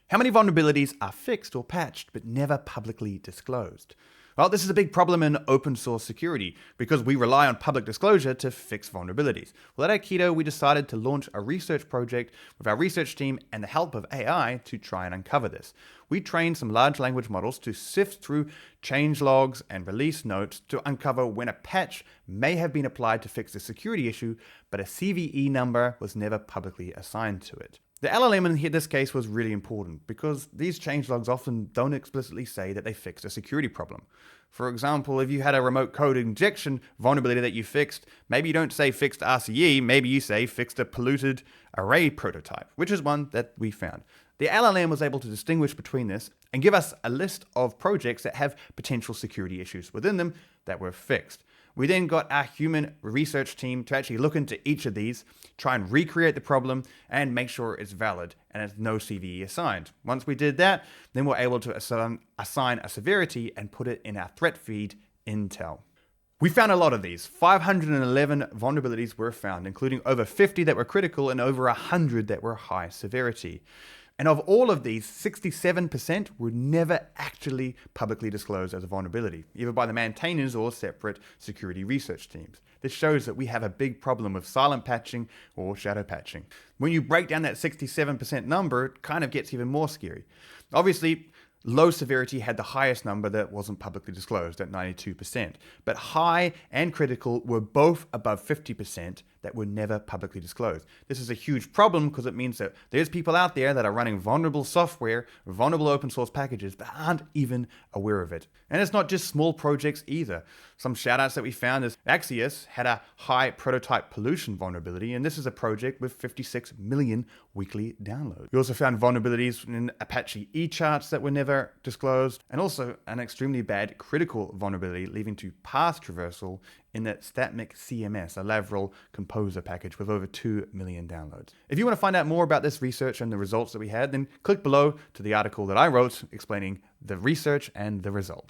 How many vulnerabilities are fixed or patched but never publicly disclosed? Well, this is a big problem in open source security because we rely on public disclosure to fix vulnerabilities. Well, at Aikido, we decided to launch a research project with our research team and the help of AI to try and uncover this. We trained some large language models to sift through change logs and release notes to uncover when a patch may have been applied to fix a security issue, but a CVE number was never publicly assigned to it. The LLM in this case was really important because these changelogs often don't explicitly say that they fixed a security problem. For example, if you had a remote code injection vulnerability that you fixed, maybe you don't say fixed RCE, maybe you say fixed a polluted array prototype, which is one that we found. The LLM was able to distinguish between this and give us a list of projects that have potential security issues within them that were fixed. We then got our human research team to actually look into each of these, try and recreate the problem, and make sure it's valid and there's no CVE assigned. Once we did that, then we're able to assign a severity and put it in our threat feed intel. We found a lot of these. 511 vulnerabilities were found, including over 50 that were critical and over 100 that were high severity. And of all of these, 67% were never actually publicly disclosed as a vulnerability, either by the maintainers or separate security research teams. This shows that we have a big problem with silent patching or shadow patching. When you break down that 67% number, it kind of gets even more scary. Obviously, low severity had the highest number that wasn't publicly disclosed at 92%, but high and critical were both above 50% that were never publicly disclosed. This is a huge problem because it means that there's people out there that are running vulnerable software, vulnerable open source packages, but aren't even aware of it. And it's not just small projects either. Some shout outs that we found is Axios had a high prototype pollution vulnerability, and this is a project with 56 million weekly downloads. We also found vulnerabilities in Apache eCharts that were never disclosed, and also an extremely bad critical vulnerability leading to path traversal in the Statmic CMS, a Lavrel composer package with over 2 million downloads. If you want to find out more about this research and the results that we had, then click below to the article that I wrote explaining the research and the results.